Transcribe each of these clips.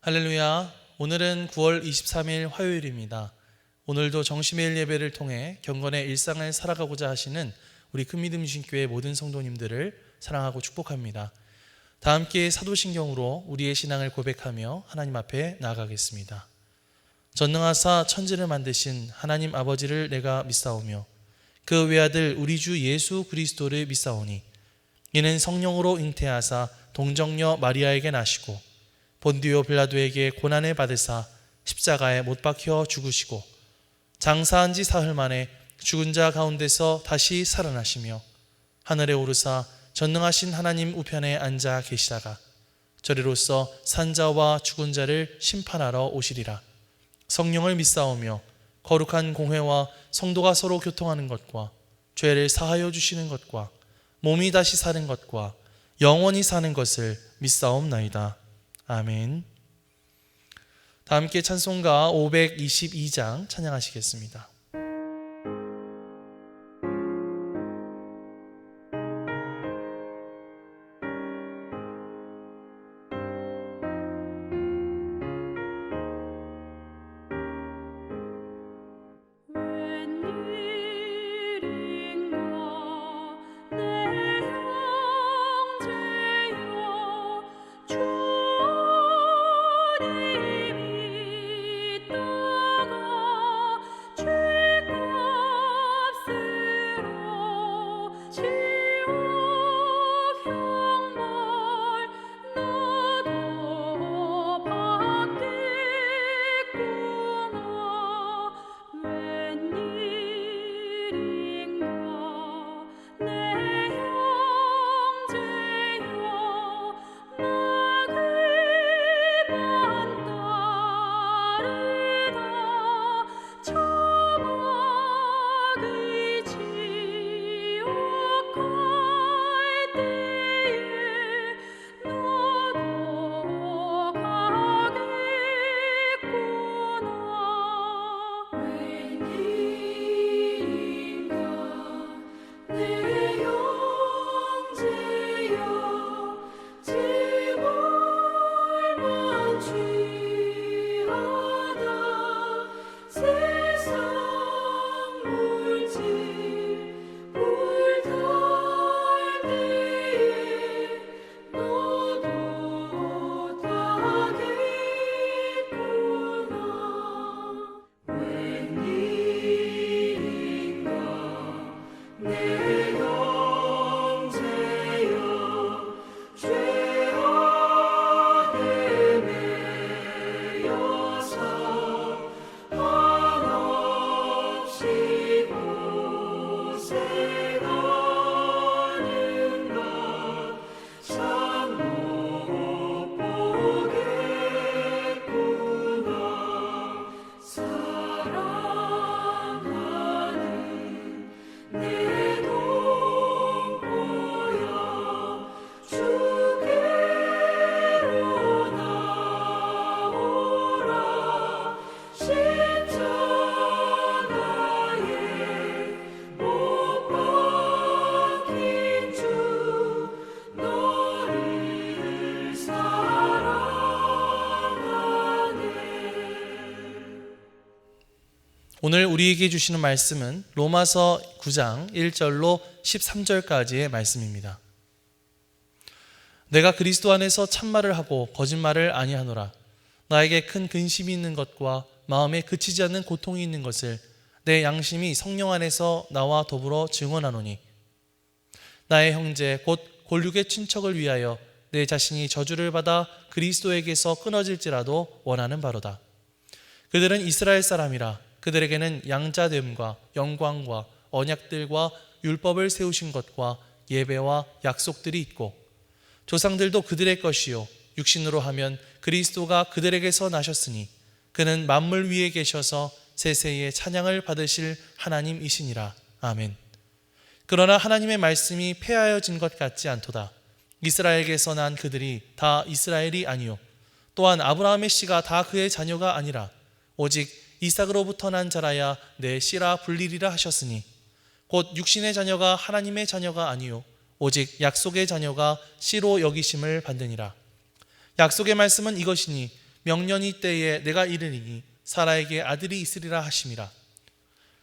할렐루야. 오늘은 9월 23일 화요일입니다. 오늘도 정시매일 예배를 통해 경건의 일상을 살아가고자 하시는 우리 큰믿음신교회 모든 성도님들을 사랑하고 축복합니다. 다 함께 사도신경으로 우리의 신앙을 고백하며 하나님 앞에 나아가겠습니다. 전능하사 천지를 만드신 하나님 아버지를 내가 믿사오며 그 외아들 우리 주 예수 그리스도를 믿사오니 이는 성령으로 잉태하사 동정녀 마리아에게 나시고 본디오 빌라도에게 고난을 받으사 십자가에 못 박혀 죽으시고 장사한 지 사흘 만에 죽은 자 가운데서 다시 살아나시며 하늘에 오르사 전능하신 하나님 우편에 앉아 계시다가 저리로서 산자와 죽은 자를 심판하러 오시리라. 성령을 믿사오며 거룩한 공회와 성도가 서로 교통하는 것과 죄를 사하여 주시는 것과 몸이 다시 사는 것과 영원히 사는 것을 믿사옵나이다. 아멘. 다 함께 찬송가 522장 찬양하시겠습니다. 오늘 우리에게 주시는 말씀은 로마서 9장 1절로 13절까지의 말씀입니다. 내가 그리스도 안에서 참말을 하고 거짓말을 아니하노라. 나에게 큰 근심이 있는 것과 마음에 그치지 않는 고통이 있는 것을 내 양심이 성령 안에서 나와 더불어 증언하노니 나의 형제 곧 골육의 친척을 위하여 내 자신이 저주를 받아 그리스도에게서 끊어질지라도 원하는 바로다. 그들은 이스라엘 사람이라 그들에게는 양자됨과 영광과 언약들과 율법을 세우신 것과 예배와 약속들이 있고 조상들도 그들의 것이요 육신으로 하면 그리스도가 그들에게서 나셨으니 그는 만물 위에 계셔서 세세의 찬양을 받으실 하나님이시니라. 아멘. 그러나 하나님의 말씀이 폐하여진 것 같지 않도다. 이스라엘에게서 난 그들이 다 이스라엘이 아니요 또한 아브라함의 씨가 다 그의 자녀가 아니라 오직 이삭으로부터 난 자라야 내 씨라 불리리라 하셨으니 곧 육신의 자녀가 하나님의 자녀가 아니요 오직 약속의 자녀가 씨로 여기심을 받느니라. 약속의 말씀은 이것이니 명년이 때에 내가 이르리니 사라에게 아들이 있으리라 하심이라.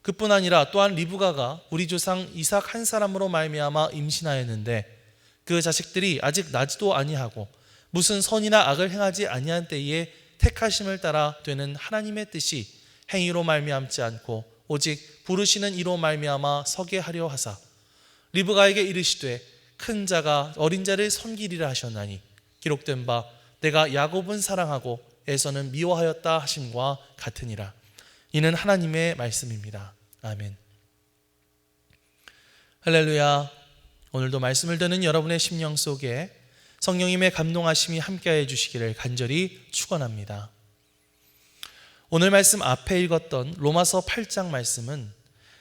그뿐 아니라 또한 리브가가 우리 조상 이삭 한 사람으로 말미암아 임신하였는데 그 자식들이 아직 나지도 아니하고 무슨 선이나 악을 행하지 아니한 때에 택하심을 따라 되는 하나님의 뜻이 행위로 말미암지 않고 오직 부르시는 이로 말미암아 서게 하려 하사 리브가에게 이르시되 큰 자가 어린 자를 섬기리라 하셨나니 기록된 바 내가 야곱은 사랑하고 에서는 미워하였다 하심과 같으니라. 이는 하나님의 말씀입니다. 아멘. 할렐루야. 오늘도 말씀을 듣는 여러분의 심령 속에 성령님의 감동하심이 함께해 주시기를 간절히 축원합니다. 오늘 말씀 앞에 읽었던 로마서 8장 말씀은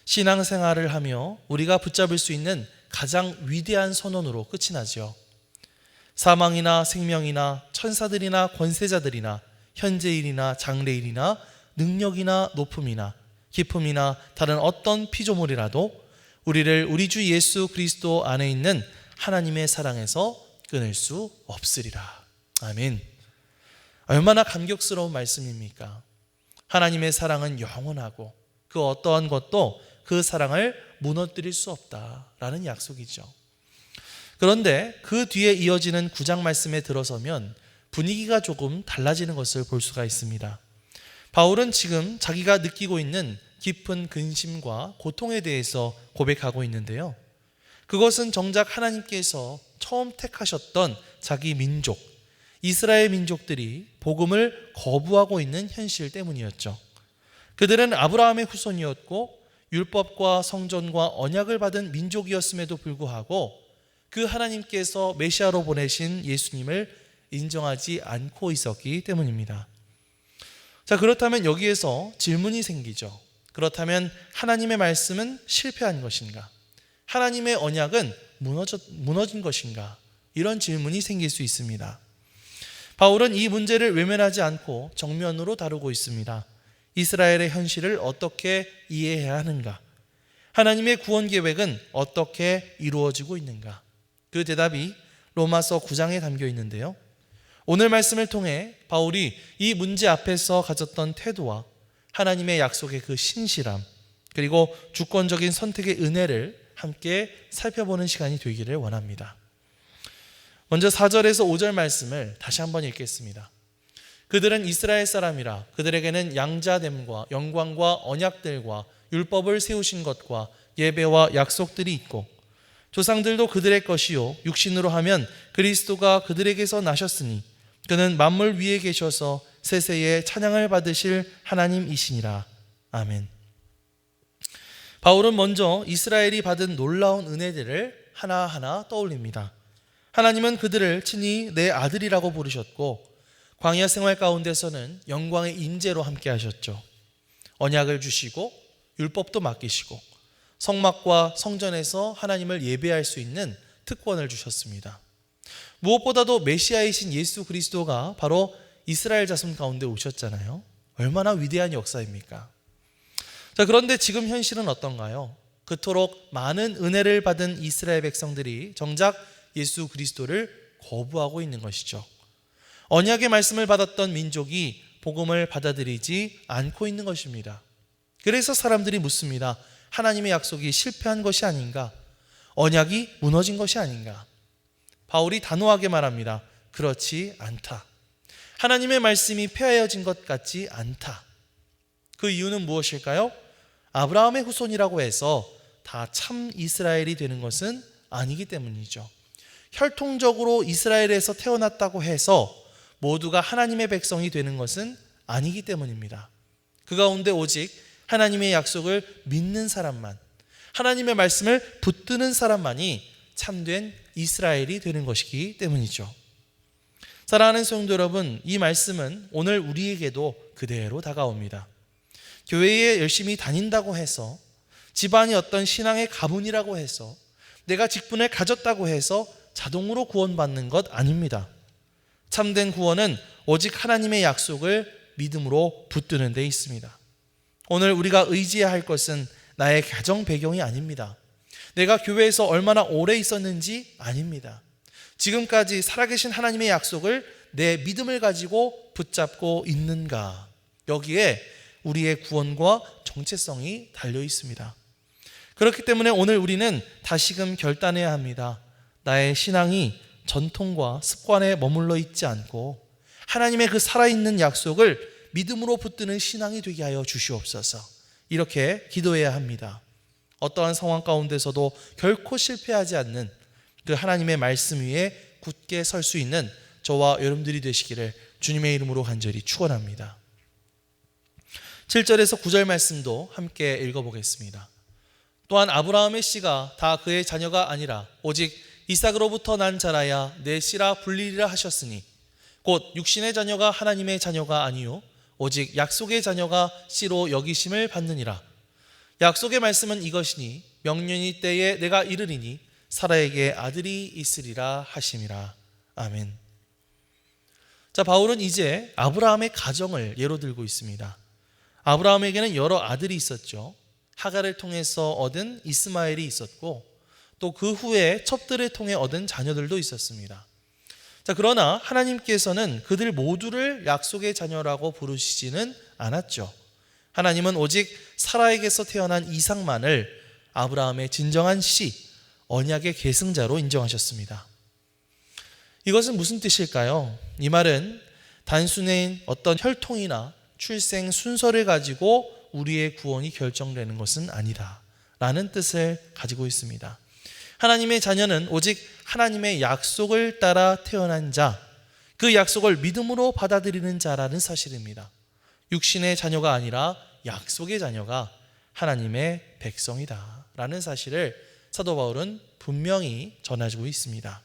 신앙생활을 하며 우리가 붙잡을 수 있는 가장 위대한 선언으로 끝이 나죠. 사망이나 생명이나 천사들이나 권세자들이나 현재일이나 장래일이나 능력이나 높음이나 기쁨이나 다른 어떤 피조물이라도 우리를 우리 주 예수 그리스도 안에 있는 하나님의 사랑에서 끊을 수 없으리라. 아멘. 얼마나 감격스러운 말씀입니까? 하나님의 사랑은 영원하고 그 어떠한 것도 그 사랑을 무너뜨릴 수 없다라는 약속이죠. 그런데 그 뒤에 이어지는 9장 말씀에 들어서면 분위기가 조금 달라지는 것을 볼 수가 있습니다. 바울은 지금 자기가 느끼고 있는 깊은 근심과 고통에 대해서 고백하고 있는데요. 그것은 정작 하나님께서 처음 택하셨던 자기 민족, 이스라엘 민족들이 복음을 거부하고 있는 현실 때문이었죠. 그들은 아브라함의 후손이었고 율법과 성전과 언약을 받은 민족이었음에도 불구하고 그 하나님께서 메시아로 보내신 예수님을 인정하지 않고 있었기 때문입니다. 자, 그렇다면 여기에서 질문이 생기죠. 그렇다면 하나님의 말씀은 실패한 것인가? 하나님의 언약은 무너진 것인가? 이런 질문이 생길 수 있습니다. 바울은 이 문제를 외면하지 않고 정면으로 다루고 있습니다. 이스라엘의 현실을 어떻게 이해해야 하는가? 하나님의 구원 계획은 어떻게 이루어지고 있는가? 그 대답이 로마서 9장에 담겨 있는데요. 오늘 말씀을 통해 바울이 이 문제 앞에서 가졌던 태도와 하나님의 약속의 그 신실함, 그리고 주권적인 선택의 은혜를 함께 살펴보는 시간이 되기를 원합니다. 먼저 4절에서 5절 말씀을 다시 한번 읽겠습니다. 그들은 이스라엘 사람이라 그들에게는 양자됨과 영광과 언약들과 율법을 세우신 것과 예배와 약속들이 있고 조상들도 그들의 것이요 육신으로 하면 그리스도가 그들에게서 나셨으니 그는 만물 위에 계셔서 세세에 찬양을 받으실 하나님이시니라. 아멘. 바울은 먼저 이스라엘이 받은 놀라운 은혜들을 하나하나 떠올립니다. 하나님은 그들을 친히 내 아들이라고 부르셨고 광야 생활 가운데서는 영광의 임재로 함께 하셨죠. 언약을 주시고 율법도 맡기시고 성막과 성전에서 하나님을 예배할 수 있는 특권을 주셨습니다. 무엇보다도 메시아이신 예수 그리스도가 바로 이스라엘 자손 가운데 오셨잖아요. 얼마나 위대한 역사입니까? 자, 그런데 지금 현실은 어떤가요? 그토록 많은 은혜를 받은 이스라엘 백성들이 정작 예수 그리스도를 거부하고 있는 것이죠. 언약의 말씀을 받았던 민족이 복음을 받아들이지 않고 있는 것입니다. 그래서 사람들이 묻습니다. 하나님의 약속이 실패한 것이 아닌가? 언약이 무너진 것이 아닌가? 바울이 단호하게 말합니다. 그렇지 않다. 하나님의 말씀이 폐하여진 것 같지 않다. 그 이유는 무엇일까요? 아브라함의 후손이라고 해서 다 참 이스라엘이 되는 것은 아니기 때문이죠. 혈통적으로 이스라엘에서 태어났다고 해서 모두가 하나님의 백성이 되는 것은 아니기 때문입니다. 그 가운데 오직 하나님의 약속을 믿는 사람만, 하나님의 말씀을 붙드는 사람만이 참된 이스라엘이 되는 것이기 때문이죠. 사랑하는 성도 여러분, 이 말씀은 오늘 우리에게도 그대로 다가옵니다. 교회에 열심히 다닌다고 해서, 집안이 어떤 신앙의 가문이라고 해서, 내가 직분을 가졌다고 해서 자동으로 구원받는 것 아닙니다. 참된 구원은 오직 하나님의 약속을 믿음으로 붙드는 데 있습니다. 오늘 우리가 의지해야 할 것은 나의 가정 배경이 아닙니다. 내가 교회에서 얼마나 오래 있었는지 아닙니다. 지금까지 살아계신 하나님의 약속을 내 믿음을 가지고 붙잡고 있는가? 여기에 우리의 구원과 정체성이 달려 있습니다. 그렇기 때문에 오늘 우리는 다시금 결단해야 합니다. 나의 신앙이 전통과 습관에 머물러 있지 않고 하나님의 그 살아있는 약속을 믿음으로 붙드는 신앙이 되게 하여 주시옵소서. 이렇게 기도해야 합니다. 어떠한 상황 가운데서도 결코 실패하지 않는 그 하나님의 말씀 위에 굳게 설 수 있는 저와 여러분들이 되시기를 주님의 이름으로 간절히 축원합니다. 7절에서 9절 말씀도 함께 읽어보겠습니다. 또한 아브라함의 씨가 다 그의 자녀가 아니라 오직 이삭으로부터 난 자라야 내 씨라 불리리라 하셨으니 곧 육신의 자녀가 하나님의 자녀가 아니요 오직 약속의 자녀가 씨로 여기심을 받느니라. 약속의 말씀은 이것이니 명년이 때에 내가 이르리니 사라에게 아들이 있으리라 하심이라. 아멘. 자, 바울은 이제 아브라함의 가정을 예로 들고 있습니다. 아브라함에게는 여러 아들이 있었죠. 하갈을 통해서 얻은 이스마엘이 있었고 또 그 후에 첩들을 통해 얻은 자녀들도 있었습니다. 자, 그러나 하나님께서는 그들 모두를 약속의 자녀라고 부르시지는 않았죠. 하나님은 오직 사라에게서 태어난 이삭만을 아브라함의 진정한 씨, 언약의 계승자로 인정하셨습니다. 이것은 무슨 뜻일까요? 이 말은 단순한 어떤 혈통이나 출생 순서를 가지고 우리의 구원이 결정되는 것은 아니다 라는 뜻을 가지고 있습니다. 하나님의 자녀는 오직 하나님의 약속을 따라 태어난 자, 그 약속을 믿음으로 받아들이는 자라는 사실입니다. 육신의 자녀가 아니라 약속의 자녀가 하나님의 백성이다 라는 사실을 사도 바울은 분명히 전해주고 있습니다.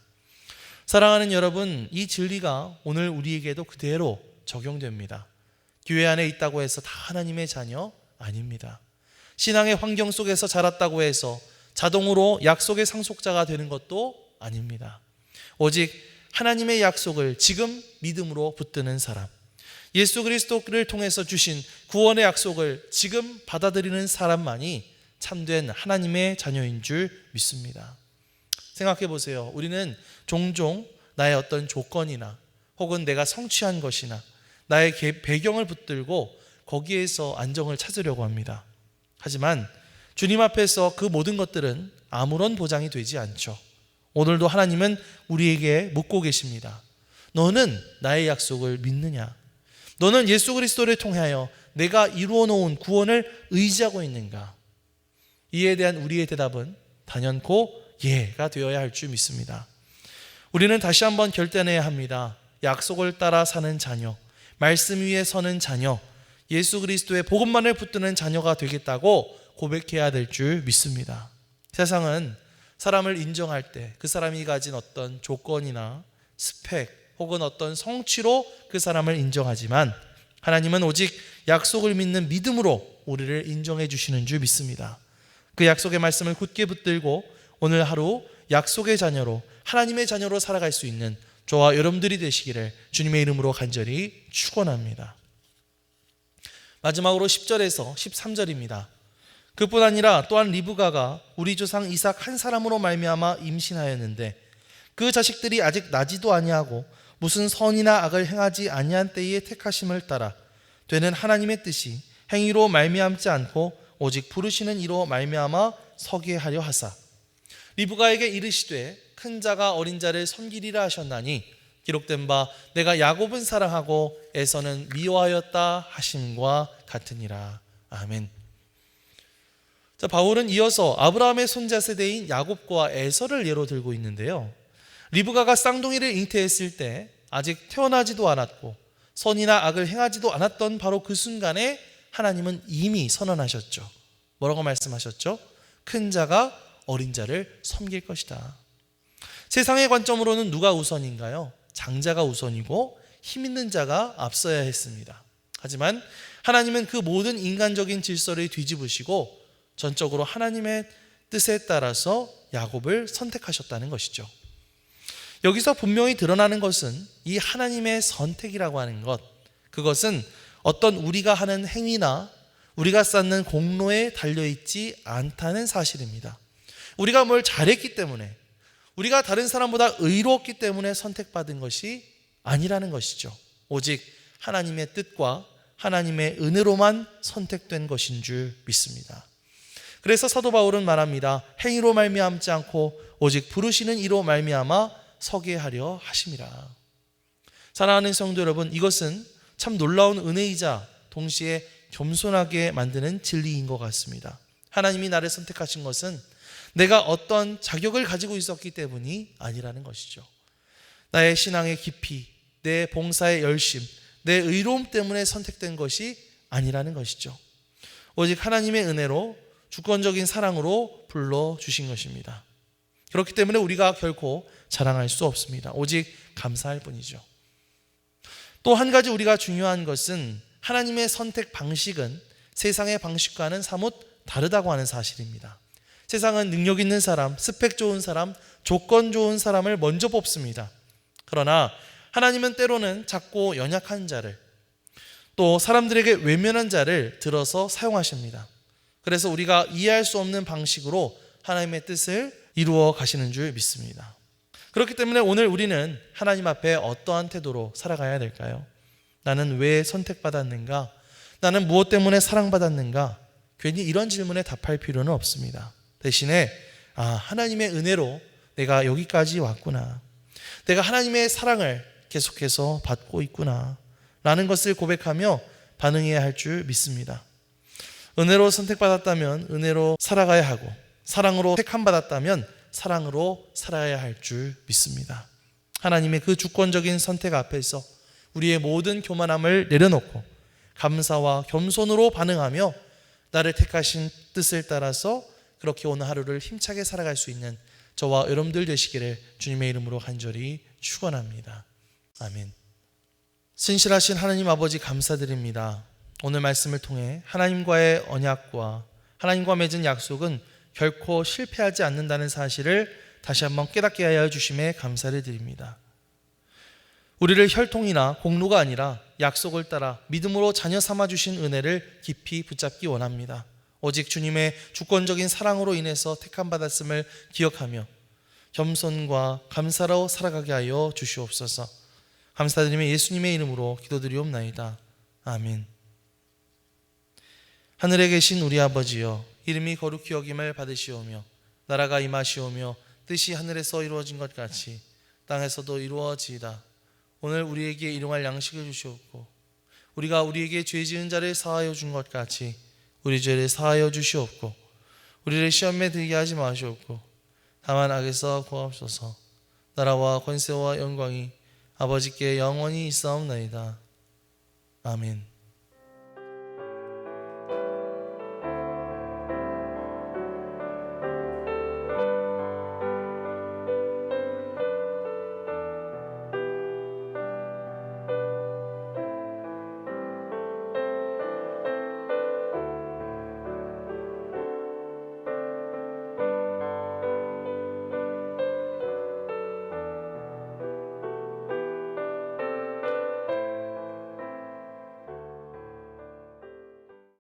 사랑하는 여러분, 이 진리가 오늘 우리에게도 그대로 적용됩니다. 교회 안에 있다고 해서 다 하나님의 자녀 아닙니다. 신앙의 환경 속에서 자랐다고 해서 자동으로 약속의 상속자가 되는 것도 아닙니다. 오직 하나님의 약속을 지금 믿음으로 붙드는 사람, 예수 그리스도를 통해서 주신 구원의 약속을 지금 받아들이는 사람만이 참된 하나님의 자녀인 줄 믿습니다. 생각해 보세요. 우리는 종종 나의 어떤 조건이나 혹은 내가 성취한 것이나 나의 배경을 붙들고 거기에서 안정을 찾으려고 합니다. 하지만 주님 앞에서 그 모든 것들은 아무런 보장이 되지 않죠. 오늘도 하나님은 우리에게 묻고 계십니다. 너는 나의 약속을 믿느냐? 너는 예수 그리스도를 통하여 내가 이루어 놓은 구원을 의지하고 있는가? 이에 대한 우리의 대답은 단연코 예가 되어야 할 줄 믿습니다. 우리는 다시 한번 결단해야 합니다. 약속을 따라 사는 자녀, 말씀 위에 서는 자녀, 예수 그리스도의 복음만을 붙드는 자녀가 되겠다고 고백해야 될 줄 믿습니다. 세상은 사람을 인정할 때 그 사람이 가진 어떤 조건이나 스펙 혹은 어떤 성취로 그 사람을 인정하지만 하나님은 오직 약속을 믿는 믿음으로 우리를 인정해 주시는 줄 믿습니다. 그 약속의 말씀을 굳게 붙들고 오늘 하루 약속의 자녀로 하나님의 자녀로 살아갈 수 있는 저와 여러분들이 되시기를 주님의 이름으로 간절히 축원합니다. 마지막으로 10절에서 13절입니다. 그뿐 아니라 또한 리브가가 우리 조상 이삭 한 사람으로 말미암아 임신하였는데 그 자식들이 아직 나지도 아니하고 무슨 선이나 악을 행하지 아니한 때에 택하심을 따라 되는 하나님의 뜻이 행위로 말미암지 않고 오직 부르시는 이로 말미암아 서게 하려 하사 리브가에게 이르시되 큰 자가 어린 자를 섬기리라 하셨나니 기록된 바 내가 야곱은 사랑하고 에서는 미워하였다 하심과 같으니라. 아멘. 자, 바울은 이어서 아브라함의 손자 세대인 야곱과 에서를 예로 들고 있는데요. 리브가가 쌍둥이를 잉태했을 때 아직 태어나지도 않았고 선이나 악을 행하지도 않았던 바로 그 순간에 하나님은 이미 선언하셨죠. 뭐라고 말씀하셨죠? 큰 자가 어린 자를 섬길 것이다. 세상의 관점으로는 누가 우선인가요? 장자가 우선이고 힘 있는 자가 앞서야 했습니다. 하지만 하나님은 그 모든 인간적인 질서를 뒤집으시고 전적으로 하나님의 뜻에 따라서 야곱을 선택하셨다는 것이죠. 여기서 분명히 드러나는 것은 이 하나님의 선택이라고 하는 것, 그것은 어떤 우리가 하는 행위나 우리가 쌓는 공로에 달려있지 않다는 사실입니다. 우리가 뭘 잘했기 때문에, 우리가 다른 사람보다 의로웠기 때문에 선택받은 것이 아니라는 것이죠. 오직 하나님의 뜻과 하나님의 은혜로만 선택된 것인 줄 믿습니다. 그래서 사도 바울은 말합니다. 행위로 말미암지 않고 오직 부르시는 이로 말미암아 서게 하려 하심이라. 사랑하는 성도 여러분, 이것은 참 놀라운 은혜이자 동시에 겸손하게 만드는 진리인 것 같습니다. 하나님이 나를 선택하신 것은 내가 어떤 자격을 가지고 있었기 때문이 아니라는 것이죠. 나의 신앙의 깊이, 내 봉사의 열심, 내 의로움 때문에 선택된 것이 아니라는 것이죠. 오직 하나님의 은혜로 주권적인 사랑으로 불러주신 것입니다. 그렇기 때문에 우리가 결코 자랑할 수 없습니다. 오직 감사할 뿐이죠. 또 한 가지 우리가 중요한 것은 하나님의 선택 방식은 세상의 방식과는 사뭇 다르다고 하는 사실입니다. 세상은 능력 있는 사람, 스펙 좋은 사람, 조건 좋은 사람을 먼저 뽑습니다. 그러나 하나님은 때로는 작고 연약한 자를, 또 사람들에게 외면한 자를 들어서 사용하십니다. 그래서 우리가 이해할 수 없는 방식으로 하나님의 뜻을 이루어 가시는 줄 믿습니다. 그렇기 때문에 오늘 우리는 하나님 앞에 어떠한 태도로 살아가야 될까요? 나는 왜 선택받았는가? 나는 무엇 때문에 사랑받았는가? 괜히 이런 질문에 답할 필요는 없습니다. 대신에 하나님의 은혜로 내가 여기까지 왔구나, 내가 하나님의 사랑을 계속해서 받고 있구나 라는 것을 고백하며 반응해야 할 줄 믿습니다. 은혜로 선택받았다면 은혜로 살아가야 하고, 사랑으로 택함받았다면 사랑으로 살아야 할 줄 믿습니다. 하나님의 그 주권적인 선택 앞에서 우리의 모든 교만함을 내려놓고 감사와 겸손으로 반응하며 나를 택하신 뜻을 따라서 그렇게 오늘 하루를 힘차게 살아갈 수 있는 저와 여러분들 되시기를 주님의 이름으로 간절히 축원합니다. 아멘. 신실하신 하나님 아버지, 감사드립니다. 오늘 말씀을 통해 하나님과의 언약과 하나님과 맺은 약속은 결코 실패하지 않는다는 사실을 다시 한번 깨닫게 하여 주심에 감사를 드립니다. 우리를 혈통이나 공로가 아니라 약속을 따라 믿음으로 자녀 삼아 주신 은혜를 깊이 붙잡기 원합니다. 오직 주님의 주권적인 사랑으로 인해서 택함 받았음을 기억하며 겸손과 감사로 살아가게 하여 주시옵소서. 감사드리며 예수님의 이름으로 기도드리옵나이다. 아멘. 하늘에 계신 우리 아버지여, 이름이 거룩히 여김을 받으시오며 나라가 임하시오며 뜻이 하늘에서 이루어진 것 같이 땅에서도 이루어지이다. 오늘 우리에게 일용할 양식을 주시옵고 우리가 우리에게 죄 지은 자를 사하여 준 것 같이 우리 죄를 사하여 주시옵고 우리를 시험에 들게 하지 마시옵고 다만 악에서 구하옵소서. 나라와 권세와 영광이 아버지께 영원히 있사옵나이다. 아멘.